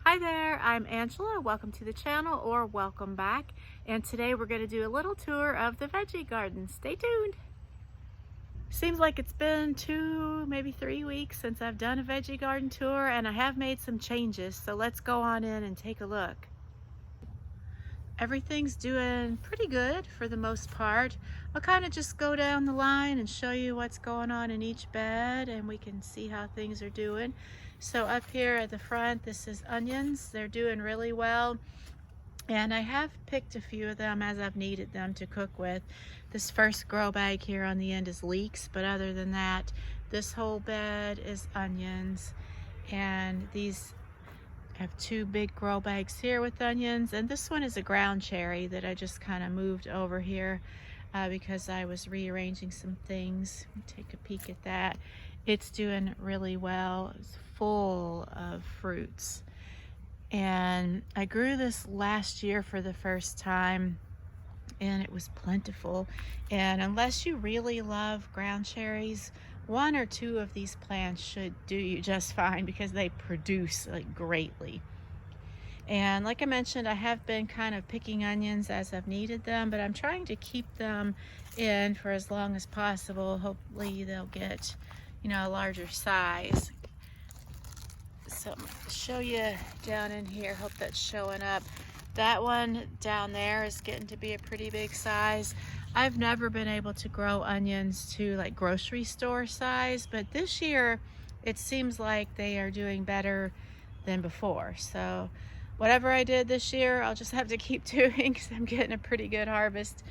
Hi there, I'm Angela. Welcome to the channel, or welcome back. And today we're going to do a little tour of the veggie garden. Stay tuned. Seems like it's been 2, maybe 3 weeks since I've done a veggie garden tour, and I have made some changes. So let's go on in and take a look. Everything's doing pretty good for the most part. I'll kind of just go down the line and show you what's going on in each bed, and we can see how things are doing. So up here at the front, this is onions. They're doing really well. And I have picked a few of them as I've needed them to cook with. This first grow bag here on the end is leeks, but other than that, this whole bed is onions. And these have 2 big grow bags here with onions, and this one is a ground cherry that I just kind of moved over here because I was rearranging some things. Take a peek at that. It's doing really well. It's full of fruits, and I grew this last year for the first time, and it was plentiful. And unless you really love ground cherries, 1 or 2 of these plants should do you just fine because they produce like greatly. And like I mentioned, I have been kind of picking onions as I've needed them, but I'm trying to keep them in for as long as possible. Hopefully they'll get, a larger size. So I'm going to show you down in here. Hope that's showing up. That one down there is getting to be a pretty big size. I've never been able to grow onions to like grocery store size, but this year it seems like they are doing better than before. So whatever I did this year, I'll just have to keep doing because I'm getting a pretty good harvest.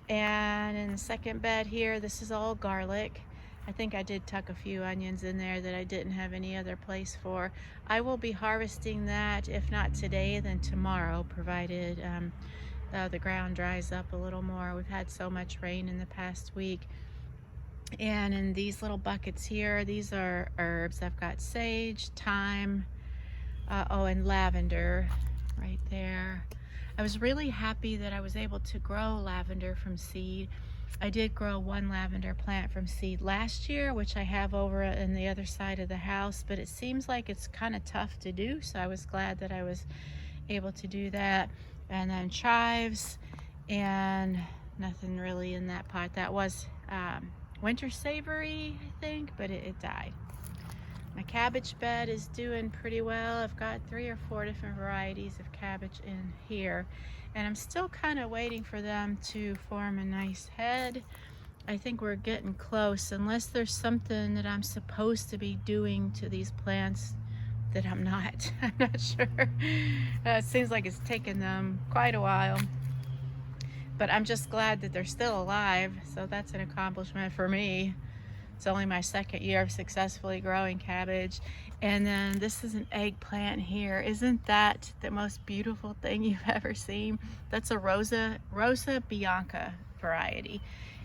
And in the second bed here, this is all garlic. I think I did tuck a few onions in there that I didn't have any other place for. I will be harvesting that, if not today, then tomorrow, provided the ground dries up a little more. We've had so much rain in the past week. And in these little buckets here, these are herbs. I've got sage, thyme, and lavender right there. I was really happy that I was able to grow lavender from seed. I did grow 1 lavender plant from seed last year, which I have over in the other side of the house, but it seems like it's kind of tough to do, so I was glad that I was able to do that. And then chives, and nothing really in that pot. That was winter savory, I think, but it died. My cabbage bed is doing pretty well. I've got 3 or 4 different varieties of cabbage in here, and I'm still kind of waiting for them to form a nice head. I think we're getting close, unless there's something that I'm supposed to be doing to these plants that I'm not. I'm not sure. It seems like it's taken them quite a while, but I'm just glad that they're still alive, so that's an accomplishment for me. It's only my 2nd year of successfully growing cabbage. And then this is an eggplant here. Isn't that the most beautiful thing you've ever seen? That's a Rosa Bianca variety.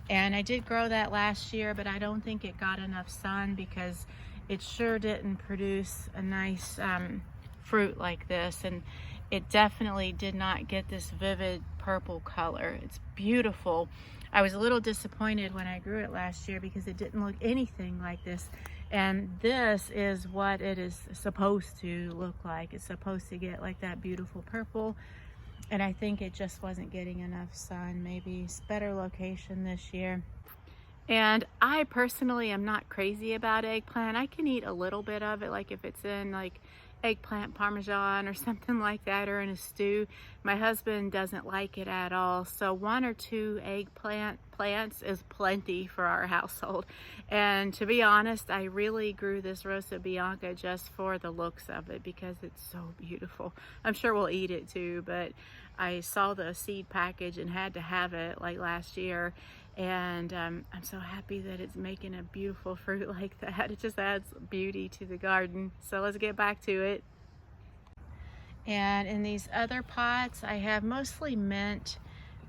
And I did grow that last year, but I don't think it got enough sun because it sure didn't produce a nice fruit like this. And it definitely did not get this vivid purple color. It's beautiful. I was a little disappointed when I grew it last year because it didn't look anything like this. And this is what it is supposed to look like. It's supposed to get like that beautiful purple. And I think it just wasn't getting enough sun. Maybe it's better location this year. And I personally am not crazy about eggplant. I can eat a little bit of it, like if it's in like eggplant parmesan or something like that, or in a stew. My husband doesn't like it at all, so 1 or 2 eggplant plants is plenty for our household. And to be honest, I really grew this Rosa Bianca just for the looks of it because it's so beautiful. I'm sure we'll eat it too, but I saw the seed package and had to have it like last year. And I'm so happy that it's making a beautiful fruit like that. It just adds beauty to the garden. So let's get back to it. And in these other pots, I have mostly mint.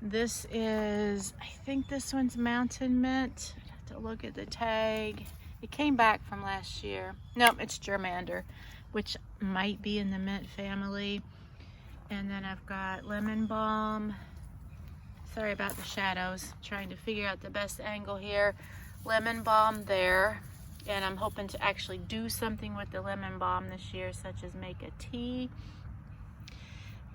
This is, I think this one's mountain mint. I'd have to look at the tag. It came back from last year. No, it's germander, which might be in the mint family. And then I've got lemon balm. Sorry about the shadows. I'm trying to figure out the best angle here. Lemon balm there. and I'm hoping to actually do something with the lemon balm this year, such as make a tea.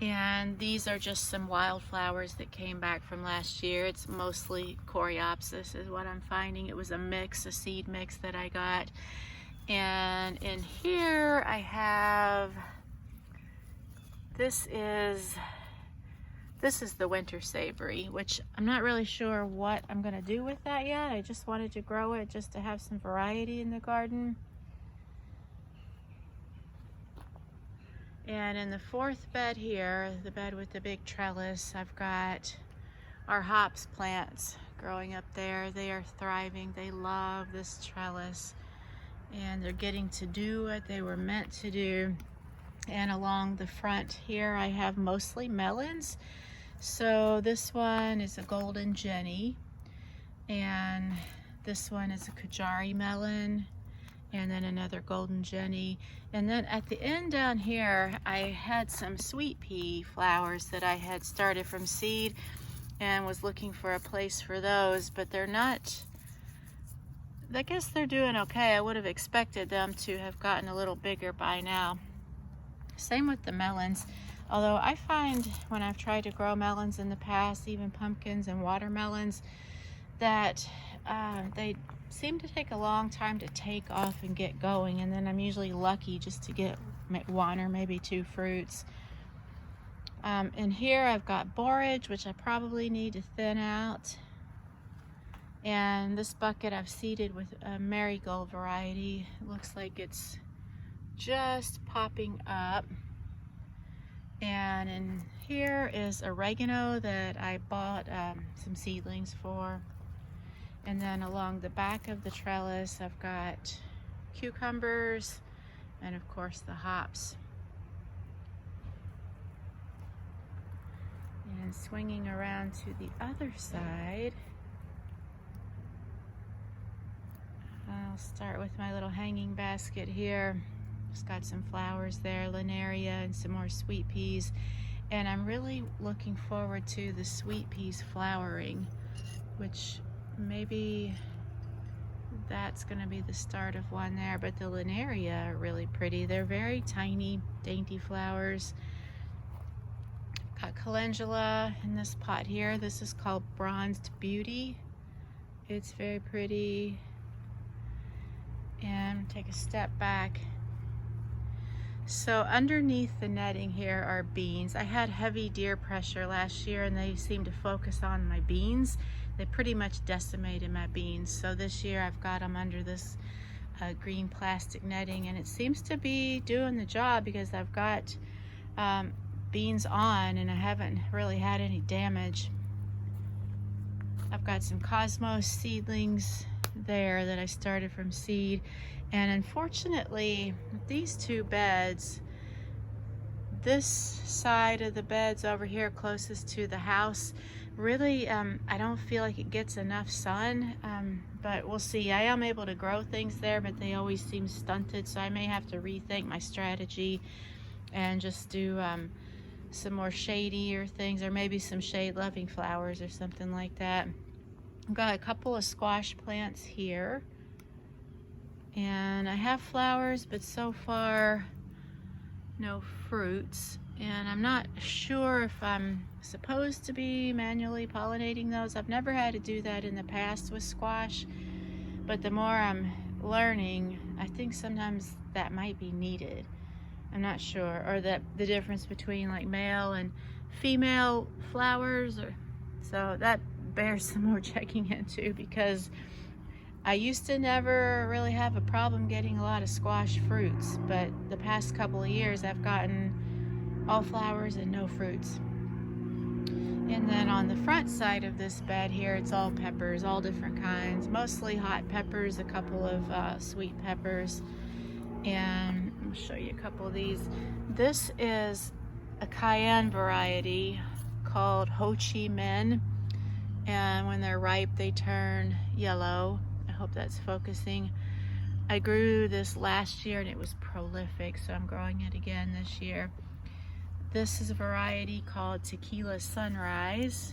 And these are just some wildflowers that came back from last year. It's mostly coreopsis is what I'm finding. It was a mix, a seed mix that I got. And in here I have, this is the winter savory, which I'm not really sure what I'm gonna do with that yet. I just wanted to grow it just to have some variety in the garden. And in the fourth bed here, the bed with the big trellis, I've got our hops plants growing up there. They are thriving. They love this trellis, and they're getting to do what they were meant to do. And along the front here, I have mostly melons. So this one is a golden Jenny, and this one is a Kajari melon, and then another golden Jenny. And then at the end down here, I had some sweet pea flowers that I had started from seed and was looking for a place for those, but they're not, I guess they're doing okay. I would have expected them to have gotten a little bigger by now. Same with the melons. Although I find when I've tried to grow melons in the past, even pumpkins and watermelons, that they seem to take a long time to take off and get going, and then I'm usually lucky just to get one or maybe two fruits. In here I've got borage, which I probably need to thin out, and this bucket I've seeded with a marigold variety. It looks like it's just popping up. And in here is oregano that I bought some seedlings for. And then along the back of the trellis, I've got cucumbers and of course the hops. And swinging around to the other side, I'll start with my little hanging basket here. Just got some flowers there, linaria and some more sweet peas. And I'm really looking forward to the sweet peas flowering, which maybe that's gonna be the start of one there. But the linaria are really pretty. They're very tiny, dainty flowers. Got calendula in this pot here. This is called Bronzed Beauty. It's very pretty. And take a step back. So underneath the netting here are beans. I had heavy deer pressure last year and they seemed to focus on my beans. They pretty much decimated my beans. So this year I've got them under this green plastic netting, and it seems to be doing the job because I've got beans on and I haven't really had any damage. I've got some cosmos seedlings there that I started from seed. And unfortunately, these two beds, this side of the beds over here closest to the house, really, I don't feel like it gets enough sun, but we'll see. I am able to grow things there, but they always seem stunted, so I may have to rethink my strategy and just do some more shadier things, or maybe some shade-loving flowers or something like that. I've got a couple of squash plants here. And I have flowers, but so far no fruits. And I'm not sure if I'm supposed to be manually pollinating those. I've never had to do that in the past with squash, but the more I'm learning, I think sometimes that might be needed. I'm not sure. Or that the difference between like male and female flowers, or so that bears some more checking into, because I used to never really have a problem getting a lot of squash fruits, but the past couple of years I've gotten all flowers and no fruits. And then on the front side of this bed here, it's all peppers, all different kinds, mostly hot peppers, a couple of sweet peppers, and I'll show you a couple of these. This is a cayenne variety called Ho Chi Minh, and when they're ripe they turn yellow. I hope that's focusing. I grew this last year and it was prolific, so I'm growing it again this year. This is a variety called Tequila Sunrise.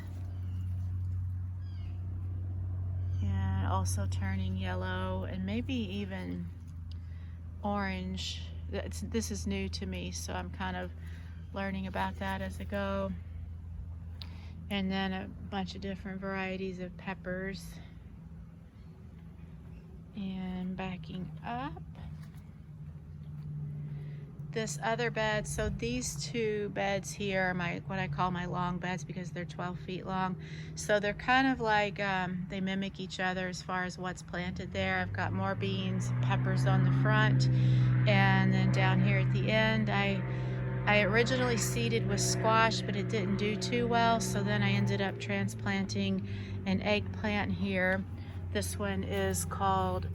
And also turning yellow and maybe even orange. This is new to me, so I'm kind of learning about that as I go. And then a bunch of different varieties of peppers. And backing up, this other bed, so these two beds here are what I call my long beds because they're 12 feet long. So they're kind of like, they mimic each other as far as what's planted there. I've got more beans, peppers on the front, and then down here at the end, I originally seeded with squash, but it didn't do too well, so then I ended up transplanting an eggplant here. This one is called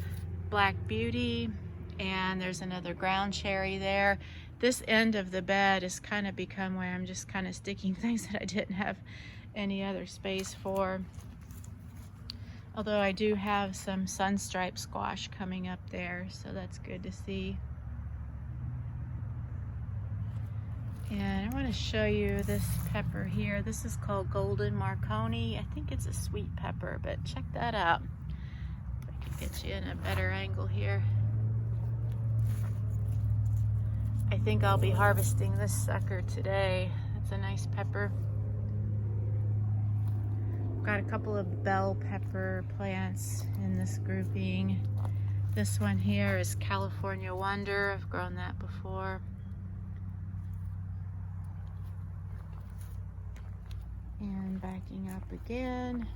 Black Beauty, and there's another ground cherry there. This end of the bed has kind of become where I'm just kind of sticking things that I didn't have any other space for. Although I do have some sunstripe squash coming up there, so that's good to see. And I want to show you this pepper here. This is called Golden Marconi. I think it's a sweet pepper, but check that out. If I can get you in a better angle here. I think I'll be harvesting this sucker today. That's a nice pepper. Got a couple of bell pepper plants in this grouping. This one here is California Wonder. I've grown that before. And backing up again.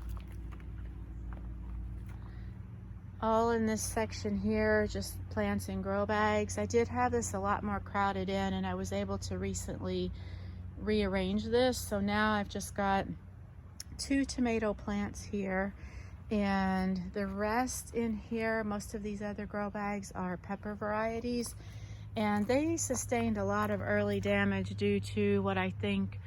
All in this section here, just plants in grow bags. I did have this a lot more crowded in, and I was able to recently rearrange this. So now I've just got 2 tomato plants here, and the rest in here, most of these other grow bags are pepper varieties, and they sustained a lot of early damage due to what I think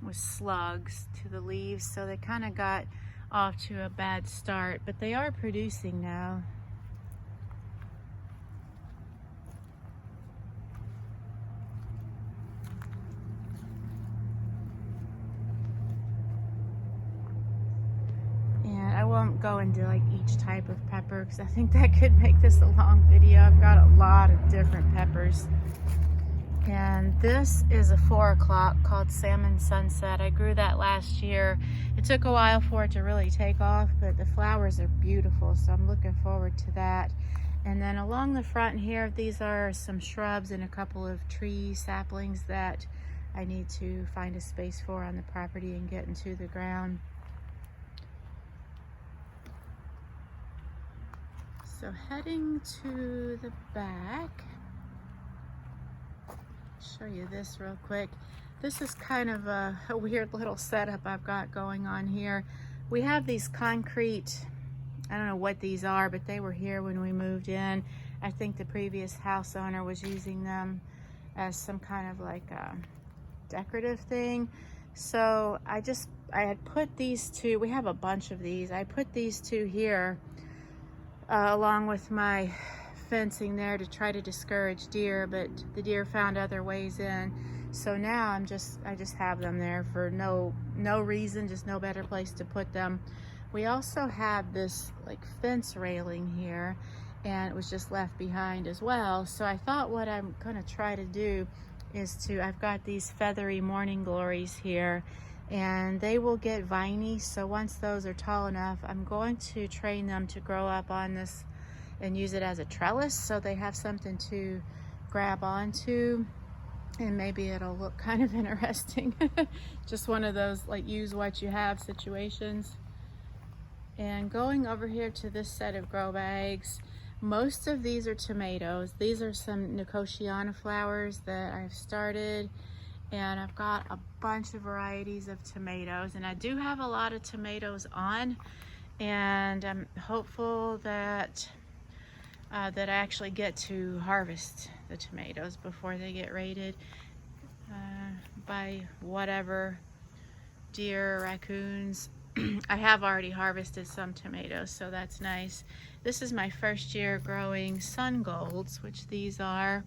was slugs to the leaves, so they kind of got off to a bad start, but they are producing now. And I won't go into like each type of pepper because I think that could make this a long video. I've got a lot of different peppers. And this is a 4 o'clock called Salmon Sunset. I grew that last year. It took a while for it to really take off, but the flowers are beautiful, so I'm looking forward to that. And then along the front here, these are some shrubs and a couple of tree saplings that I need to find a space for on the property and get into the ground. So heading to the back, show you this real quick. This is kind of a weird little setup I've got going on here. We have these concrete, I don't know what these are, but they were here when we moved in. I think the previous house owner was using them as some kind of like a decorative thing. So I had put these 2, we have a bunch of these. I put these 2 here along with my fencing there to try to discourage deer, but the deer found other ways in. So now I just have them there for no reason, just no better place to put them. We also have this like fence railing here, and it was just left behind as well. So I thought what I'm gonna try to do is I've got these feathery morning glories here, and they will get viney. So once those are tall enough, I'm going to train them to grow up on this and use it as a trellis, so they have something to grab onto, and maybe it'll look kind of interesting. Just one of those like use what you have situations. And going over here to this set of grow bags, most of these are tomatoes. These are some Nicotiana flowers that I've started, and I've got a bunch of varieties of tomatoes, and I do have a lot of tomatoes on, and I'm hopeful that that I actually get to harvest the tomatoes before they get raided by whatever deer or raccoons. I have already harvested some tomatoes, so that's nice. This is my first year growing sun golds, which these are,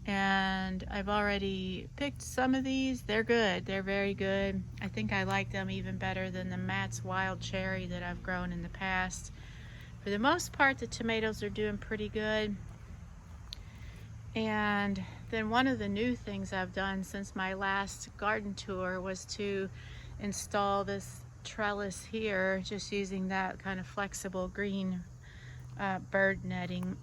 and I've already picked some of these. They're good, they're very good. I think I like them even better than the Matt's Wild Cherry that I've grown in the past. for the most part, the tomatoes are doing pretty good. And then one of the new things I've done since my last garden tour was to install this trellis here, just using that kind of flexible green bird netting.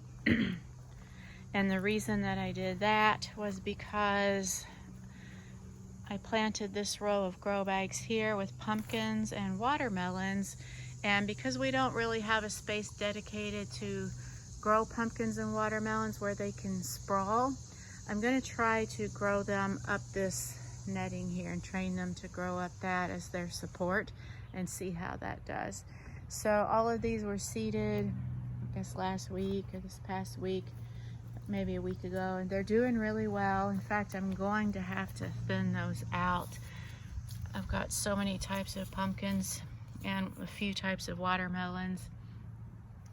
And the reason that I did that was because I planted this row of grow bags here with pumpkins and watermelons, and because we don't really have a space dedicated to grow pumpkins and watermelons where they can sprawl, I'm going to try to grow them up this netting here and train them to grow up that as their support and see how that does. So all of these were seeded, I guess last week or this past week, maybe a week ago, and they're doing really well. In fact, I'm going to have to thin those out. I've got so many types of pumpkins and a few types of watermelons,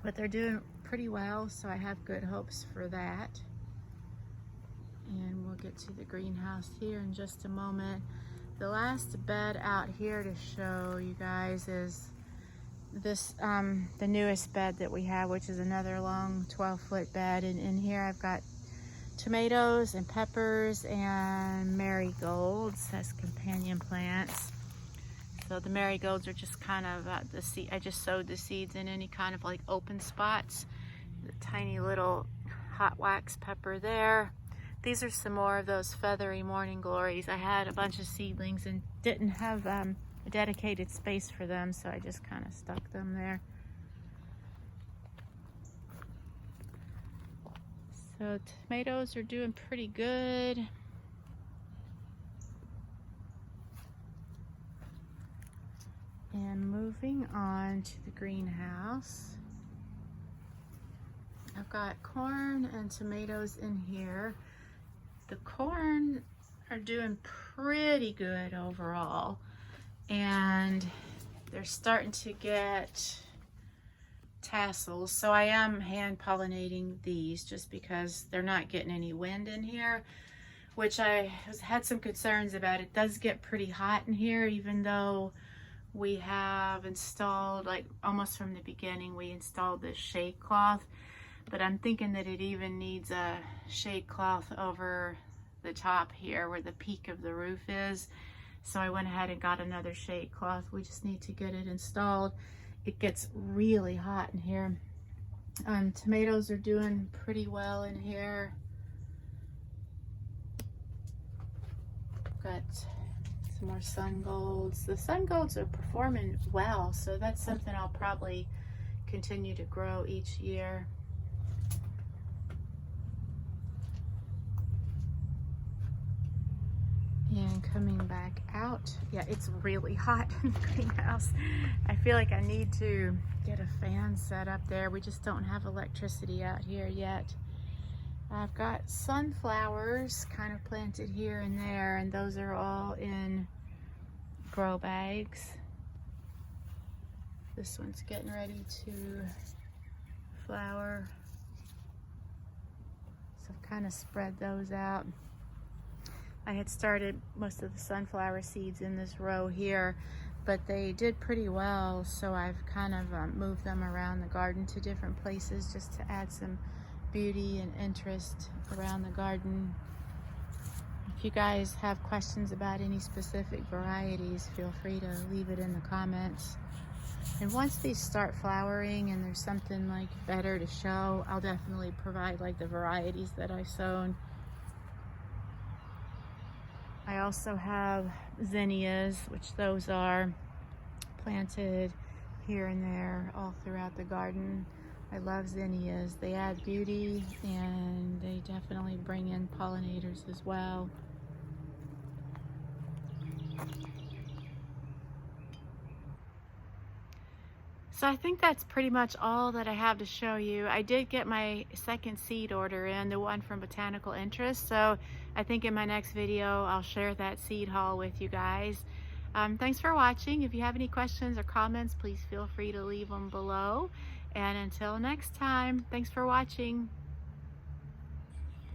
but they're doing pretty well, so I have good hopes for that. And we'll get to the greenhouse here in just a moment. The last bed out here to show you guys is this, the newest bed that we have, which is another long 12-foot bed. And in here I've got tomatoes and peppers and marigolds as companion plants. So the marigolds are just kind of the seed. I just sowed the seeds in any kind of like open spots. The tiny little hot wax pepper there. These are some more of those feathery morning glories. I had a bunch of seedlings and didn't have a dedicated space for them, so I just kind of stuck them there. So tomatoes are doing pretty good. And moving on to the greenhouse, I've got corn and tomatoes in here. The corn are doing pretty good overall, and they're starting to get tassels, so I am hand pollinating these just because they're not getting any wind in here, which I had some concerns about. It does get pretty hot in here, even though we have installed, like almost from the beginning, we installed this shade cloth, but I'm thinking that it even needs a shade cloth over the top here where the peak of the roof is. So I went ahead and got another shade cloth. We just need to get it installed. It gets really hot in here. Tomatoes are doing pretty well in here. Got some more sun golds. The sun golds are performing well, so that's something I'll probably continue to grow each year. And coming back out, yeah, it's really hot in the greenhouse. I feel like I need to get a fan set up there. We just don't have electricity out here yet. I've got sunflowers kind of planted here and there, and those are all in grow bags. This one's getting ready to flower, so I've kind of spread those out. I had started most of the sunflower seeds in this row here, but they did pretty well, so I've kind of moved them around the garden to different places just to add some beauty and interest around the garden. If you guys have questions about any specific varieties, feel free to leave it in the comments. And once these start flowering and there's something like better to show, I'll definitely provide like the varieties that I've sown. I also have zinnias, which those are planted here and there all throughout the garden. I love zinnias. They add beauty and they definitely bring in pollinators as well. So I think that's pretty much all that I have to show you. I did get my second seed order in, the one from Botanical Interest, so I think in my next video I'll share that seed haul with you guys. Thanks for watching. If you have any questions or comments, please feel free to leave them below. And until next time, thanks for watching.